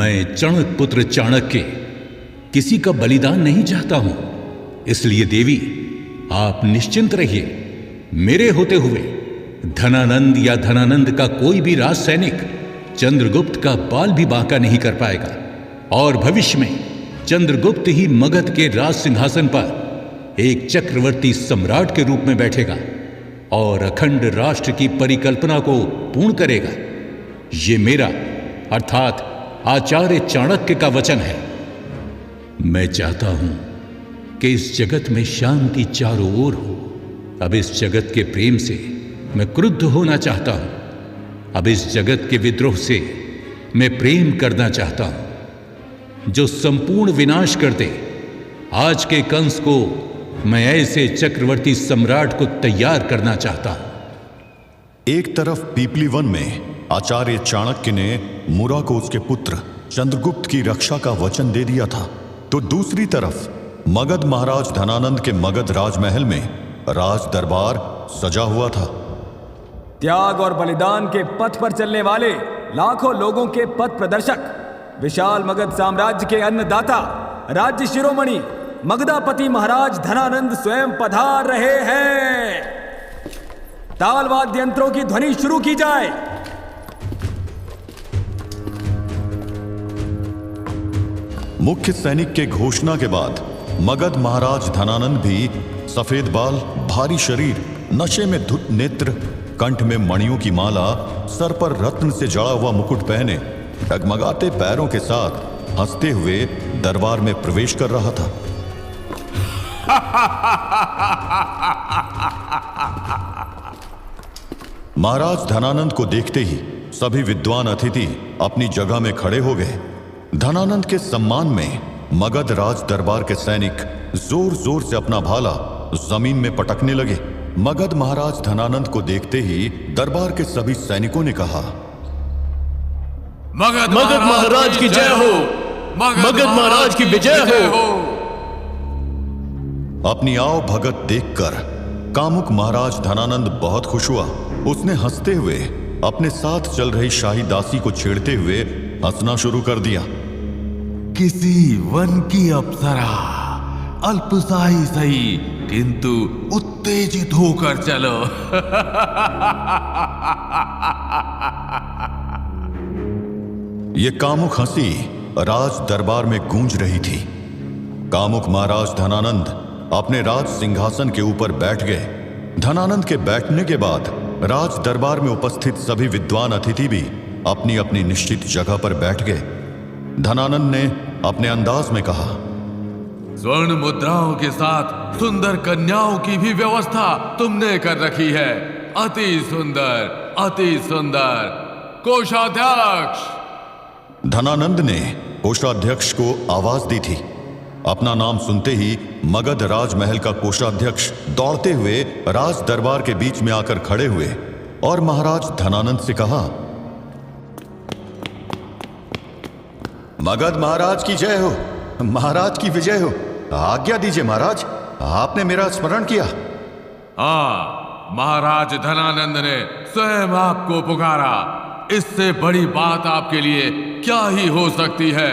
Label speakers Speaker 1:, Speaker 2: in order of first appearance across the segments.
Speaker 1: मैं चणक पुत्र चाणक्य किसी का बलिदान नहीं चाहता हूं, इसलिए देवी आप निश्चिंत रहिए। मेरे होते हुए धनानंद या धनानंद का कोई भी राज सैनिक चंद्रगुप्त का बाल भी बांका नहीं कर पाएगा, और भविष्य में चंद्रगुप्त ही मगध के राज सिंहासन पर एक चक्रवर्ती सम्राट के रूप में बैठेगा और अखंड राष्ट्र की परिकल्पना को पूर्ण करेगा। ये मेरा अर्थात आचार्य चाणक्य का वचन है। मैं चाहता हूं कि इस जगत में शांति चारों ओर हो। अब इस जगत के प्रेम से मैं क्रुद्ध होना चाहता हूं। अब इस जगत के विद्रोह से मैं प्रेम करना चाहता हूं जो संपूर्ण विनाश कर दे। आज के कंस को मैं ऐसे चक्रवर्ती सम्राट को तैयार करना चाहता हूं।
Speaker 2: एक तरफ पीपली वन में आचार्य चाणक्य ने मुरा को उसके पुत्र चंद्रगुप्त की रक्षा का वचन दे दिया था, तो दूसरी तरफ मगध महाराज धनानंद के मगध राजमहल में राज दरबार सजा हुआ था।
Speaker 3: त्याग और बलिदान के पथ पर चलने वाले लाखों लोगों के पथ प्रदर्शक, विशाल मगध साम्राज्य के अन्नदाता, राज्य शिरोमणि मगधापति महाराज धनानंद स्वयं पधार रहे हैं। ताल वाद्य यंत्रों की ध्वनि शुरू की जाए।
Speaker 2: मुख्य सैनिक के घोषणा के बाद मगध महाराज धनानंद भी सफेद बाल, भारी शरीर, नशे में धुत नेत्र, कंठ में मणियों की माला, सर पर रत्न से जड़ा हुआ मुकुट पहने, डगमगाते पैरों के साथ हंसते हुए दरबार में प्रवेश कर रहा था। महाराज धनानंद को देखते ही सभी विद्वान अतिथि अपनी जगह में खड़े हो गए। धनानंद के सम्मान में मगध राज दरबार के सैनिक जोर जोर से अपना भाला जमीन में पटकने लगे। मगध महाराज धनानंद को देखते ही दरबार के सभी सैनिकों ने कहा,
Speaker 4: मगध महाराज की जय हो, मगध महाराज की विजय हो।
Speaker 2: अपनी आओ भगत देखकर कामुक महाराज धनानंद बहुत खुश हुआ। उसने हंसते हुए अपने साथ चल रही शाही दासी को छेड़ते हुए हंसना शुरू कर दिया।
Speaker 4: किसी वन की अप्सरा, अल्पशाही सही किंतु उत्तेजित होकर चलो।
Speaker 2: ये कामुक हंसी राज दरबार में गूंज रही थी। कामुक महाराज धनानंद अपने राज सिंहासन के ऊपर बैठ गए। धनानंद के बैठने के बाद राज दरबार में उपस्थित सभी विद्वान अतिथि भी अपनी अपनी निश्चित जगह पर बैठ गए। धनानंद ने अपने अंदाज में कहा,
Speaker 5: स्वर्ण मुद्राओं के साथ सुंदर कन्याओं की भी व्यवस्था तुमने कर रखी है। अति सुंदर, अति सुंदर। कोषाध्यक्ष।
Speaker 2: धनानंद ने कोषाध्यक्ष को आवाज दी थी। अपना नाम सुनते ही मगध राजमहल का कोषाध्यक्ष दौड़ते हुए राज दरबार के बीच में आकर खड़े हुए और महाराज धनानंद से कहा, मगध महाराज की जय हो, महाराज की विजय हो। आज्ञा दीजिए महाराज, आपने मेरा स्मरण किया।
Speaker 5: हाँ, महाराज धनानंद ने स्वयं आपको पुकारा। इससे बड़ी बात आपके लिए क्या ही हो सकती है।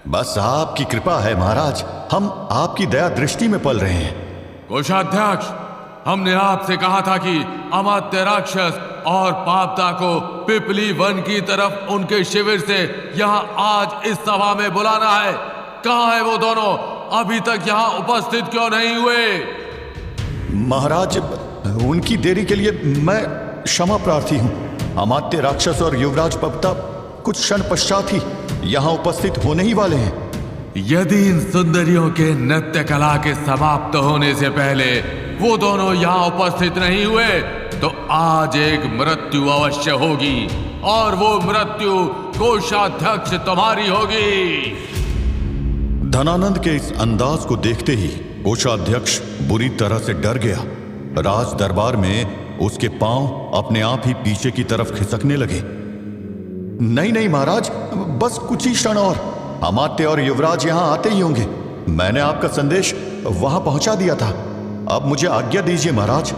Speaker 2: बस आपकी कृपा है महाराज, हम आपकी दया दृष्टि में पल रहे हैं।
Speaker 5: कोषाध्यक्ष, हमने आपसे कहा था कि अमात्य राक्षस और पापता को पिपली वन की तरफ उनके शिविर से यहाँ आज इस सभा में बुलाना है। कहाँ है वो दोनों? अभी तक यहाँ उपस्थित क्यों नहीं हुए?
Speaker 2: महाराज, उनकी देरी के लिए मैं क्षमा प्रार्थी हूँ। अमात्य राक्षस और युवराज पपता कुछ क्षण पश्चात ही यहाँ उपस्थित होने ही वाले हैं।
Speaker 5: यदि इन सुंदरियों के नृत्य कला के समाप्त होने से पहले वो दोनों यहाँ उपस्थित नहीं हुए तो आज एक मृत्यु अवश्य होगी, और वो मृत्यु कोषाध्यक्ष तुम्हारी होगी।
Speaker 2: धनानंद के इस अंदाज को देखते ही कोषाध्यक्ष बुरी तरह से डर गया। राज दरबार में उसके पांव अपने आप ही पीछे की तरफ खिसकने लगे। नहीं नहीं महाराज, बस कुछ ही क्षण और, अमात्य और युवराज यहां आते ही होंगे। मैंने आपका संदेश वहां पहुंचा दिया था। अब मुझे आज्ञा दीजिए महाराज।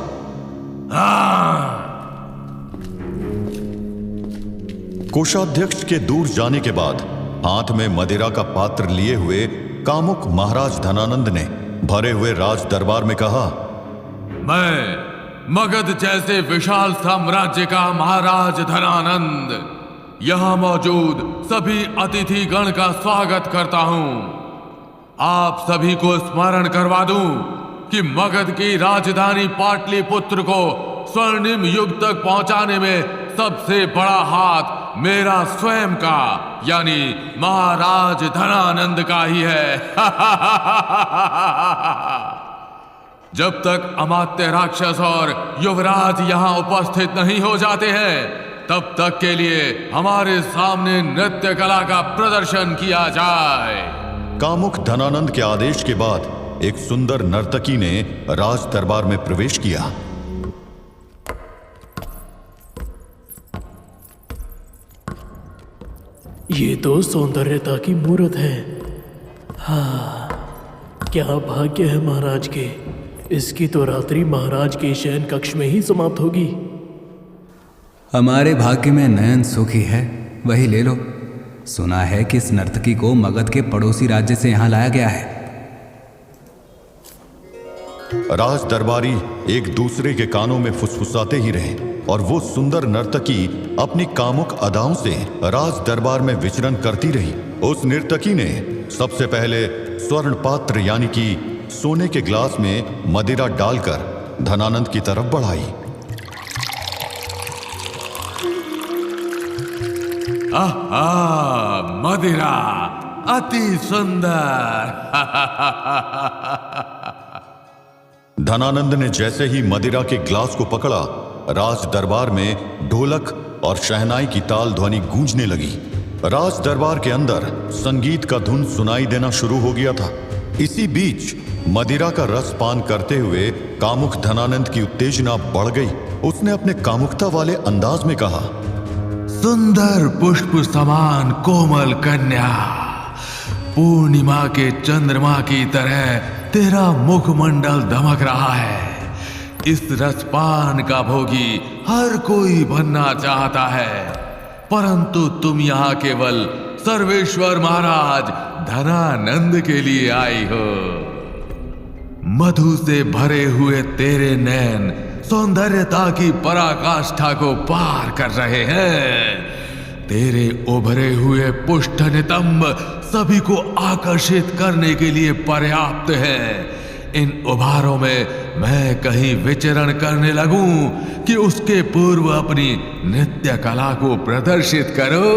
Speaker 2: कोषाध्यक्ष के दूर जाने के बाद हाथ में मदिरा का पात्र लिए हुए कामुक महाराज धनानंद ने भरे हुए राज दरबार में कहा,
Speaker 5: मैं मगध जैसे विशाल साम्राज्य का महाराज धनानंद यहां मौजूद सभी अतिथि गण का स्वागत करता हूं। आप सभी को स्मरण करवा दूं कि मगध की राजधानी पाटलिपुत्र को स्वर्णिम युग तक पहुंचाने में सबसे बड़ा हाथ मेरा स्वयं का यानी महाराज धनानंद का ही है। जब तक अमात्य राक्षस और युवराज यहां उपस्थित नहीं हो जाते हैं तब तक के लिए हमारे सामने नृत्य कला का प्रदर्शन किया जाए।
Speaker 2: कामुक धनानंद के आदेश के बाद एक सुंदर नर्तकी ने राज दरबार में प्रवेश किया।
Speaker 4: ये तो सौंदर्यता की मूर्त है। हाँ, क्या भाग्य है महाराज के। इसकी तो रात्रि महाराज के शयन कक्ष में ही समाप्त होगी।
Speaker 6: हमारे भाग्य में नयन सुखी है, वही ले लो। सुना है कि इस नर्तकी को मगध के पड़ोसी राज्य से यहां लाया गया है।
Speaker 2: राज दरबारी एक दूसरे के कानों में फुसफुसाते ही रहे और वो सुंदर नर्तकी अपनी कामुक अदाओं से राज दरबार में विचरण करती रही। उस नर्तकी ने सबसे पहले स्वर्ण पात्र यानी कि सोने के ग्लास में मदिरा डालकर धनानंद की तरफ बढ़ाई।
Speaker 5: आहा, मदिरा अति सुंदर।
Speaker 2: धनानंद ने जैसे ही मदिरा के ग्लास को पकड़ा, राज दरबार में ढोलक और शहनाई की ताल ध्वनि गूंजने लगी। राज दरबार के अंदर संगीत का धुन सुनाई देना शुरू हो गया था। इसी बीच मदिरा का रस पान करते हुए कामुक धनानंद की उत्तेजना बढ़ गई। उसने अपने कामुकता वाले अंदाज में कहा,
Speaker 5: सुंदर पुष्प समान कोमल कन्या, पूर्णिमा के चंद्रमा की तरह तेरा मुखमंडल दमक रहा है। इस रसपान का भोगी हर कोई बनना चाहता है, परंतु तुम यहाँ केवल सर्वेश्वर महाराज धनानंद के लिए आई हो। मधु से भरे हुए तेरे नैन सौंदर्यता की पराकाष्ठा को पार कर रहे हैं। तेरे उभरे हुए पुष्ट नितंब सभी को आकर्षित करने के लिए पर्याप्त हैं। इन उभारों में मैं कहीं विचरण करने लगूं कि उसके पूर्व अपनी नृत्य कला को प्रदर्शित करो।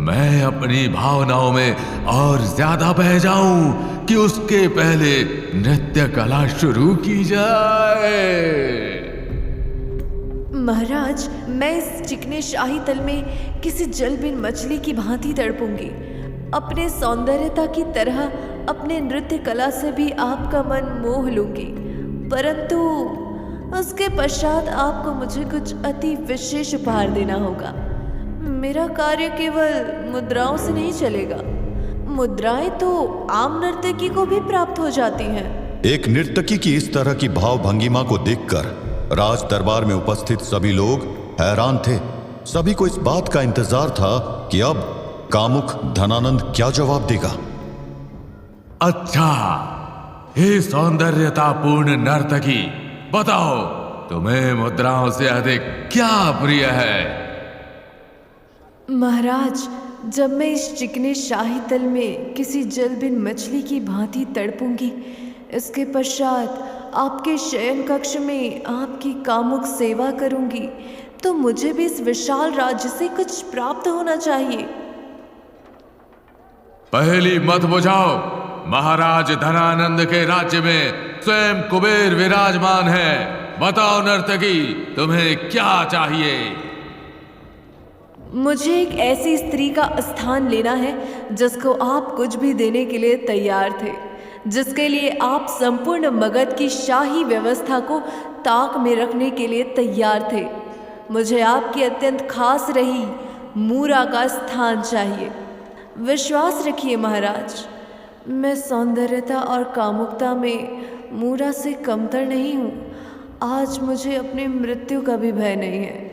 Speaker 5: मैं अपनी भावनाओं में और ज्यादा बह जाऊं कि उसके पहले नृत्य कला शुरू की जाए।
Speaker 7: महाराज, मैं इस चिकने शाही तल में किसी जलबिन मछली की भांति तड़पूंगी। अपने सौंदर्यता की तरह अपने नृत्य कला से भी आपका मन मोह लूंगी, परंतु उसके पश्चात आपको मुझे कुछ अति विशेष उपहार देना होगा। मेरा कार्य केवल मुद्राओं से नहीं चलेगा। मुद्राएं तो आम नर्तकी को भी प्राप्त हो जाती हैं।
Speaker 2: एक नर्तकी की इस तरह की भाव भंगिमा को देखकर राज दरबार में उपस्थित सभी लोग हैरान थे। सभी को इस बात का इंतजार था कि अब कामुक धनानंद क्या जवाब देगा।
Speaker 5: अच्छा, हे सौंदर्यतापूर्ण नर्तकी, बताओ तुम्हें मुद्राओं से अधिक क्या प्रिय है?
Speaker 7: महाराज, जब मैं इस चिकने शाही तल में किसी जलबिन मछली की भांति तड़पूंगी, इसके पश्चात आपके शयन कक्ष में आपकी कामुक सेवा करूंगी, तो मुझे भी इस विशाल राज्य से कुछ प्राप्त होना चाहिए।
Speaker 5: पहली मत बुझाओ। महाराज धनानंद के राज्य में स्वयं कुबेर विराजमान है। बताओ नर्तकी, तुम्हें क्या चाहिए?
Speaker 7: मुझे एक ऐसी स्त्री का स्थान लेना है जिसको आप कुछ भी देने के लिए तैयार थे, जिसके लिए आप संपूर्ण मगध की शाही व्यवस्था को ताक में रखने के लिए तैयार थे। मुझे आपकी अत्यंत खास रही मूरा का स्थान चाहिए। विश्वास रखिए महाराज, मैं सौंदर्यता और कामुकता में मूरा से कमतर नहीं हूँ। आज मुझे अपनी मृत्यु का भी भय नहीं है।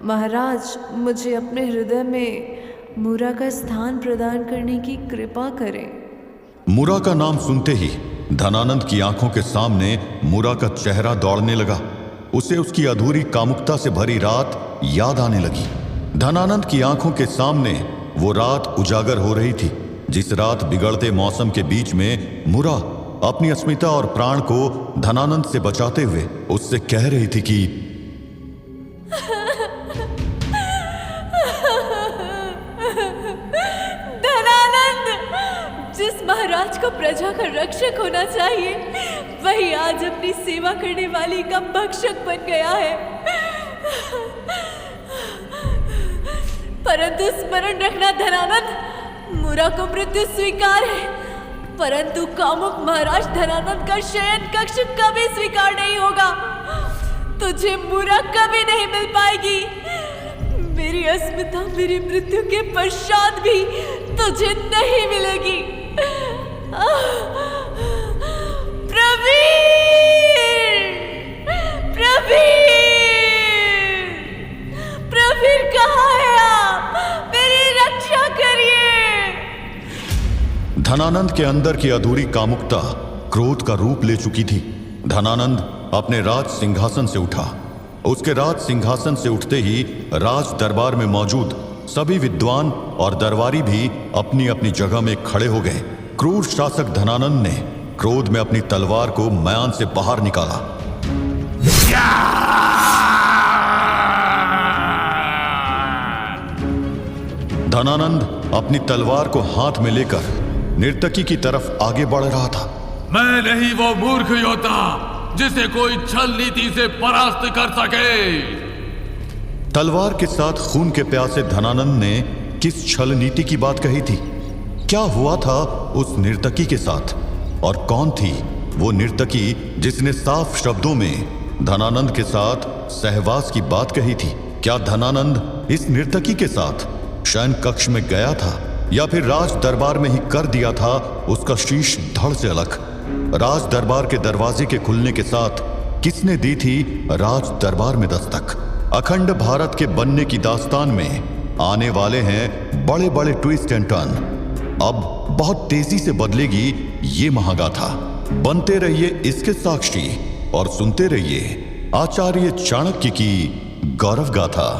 Speaker 7: महाराज, मुझे अपने हृदय में मुरा का स्थान प्रदान करने की कृपा करें।
Speaker 2: मुरा का नाम सुनते ही धनानंद की आंखों के सामने मुरा का चेहरा दौड़ने लगा। उसे उसकी अधूरी कामुकता से भरी रात याद आने लगी। धनानंद की आंखों के सामने वो रात उजागर हो रही थी, जिस रात बिगड़ते मौसम के बीच में मुरा अपनी अस्मिता और प्राण को धनानंद से बचाते हुए उससे कह रही थी कि
Speaker 7: धनानंद, जिस महाराज को प्रजा का रक्षक होना चाहिए, वही आज अपनी सेवा करने वाली का भक्षक बन गया है। परंतु स्मरण रखना धनानंद, मुरा को मृत्यु स्वीकार है, परंतु कामुक महाराज धनानंद का शयन कक्ष कभी स्वीकार नहीं होगा। तुझे मुरा कभी नहीं मिल पाएगी। मेरी अस्मिता मेरी मृत्यु के पश्चात भी तुझे नहीं मिलेगी। प्रवीर, प्रवीर, प्रवीर कहाँ है आप? मेरी रक्षा करिए।
Speaker 2: धनानंद के अंदर की अधूरी कामुकता क्रोध का रूप ले चुकी थी। धनानंद अपने राज सिंहासन से उठा। उसके राज सिंहासन से उठते ही राज दरबार में मौजूद सभी विद्वान और दरबारी भी अपनी अपनी जगह में खड़े हो गए। क्रूर शासक धनानंद ने क्रोध में अपनी तलवार को म्यान से बाहर निकाला। धनानंद अपनी तलवार को हाथ में लेकर नर्तकी की तरफ आगे बढ़ रहा था।
Speaker 5: मैं नहीं वो मूर्ख योद्धा जिसे कोई छल नीति से परास्त कर सके।
Speaker 2: तलवार के साथ खून के प्यासे धनानंद ने किस छल नीति की बात कही थी? क्या हुआ था उस नर्तकी के साथ? और कौन थी वो नर्तकी जिसने साफ शब्दों में धनानंद के साथ सहवास की बात कही थी? क्या धनानंद इस नर्तकी के साथ शयन कक्ष में गया था या फिर राज दरबार में ही कर दिया था उसका शीश धड़ से अलग? राज दरबार के दरवाजे के खुलने के साथ किसने दी थी राज दरबार में दस्तक? अखंड भारत के बनने की दास्तान में आने वाले हैं बड़े बड़े ट्विस्ट एंड टर्न। अब बहुत तेजी से बदलेगी ये महागाथा। बनते रहिए इसके साक्षी और सुनते रहिए आचार्य चाणक्य की गौरव गाथा।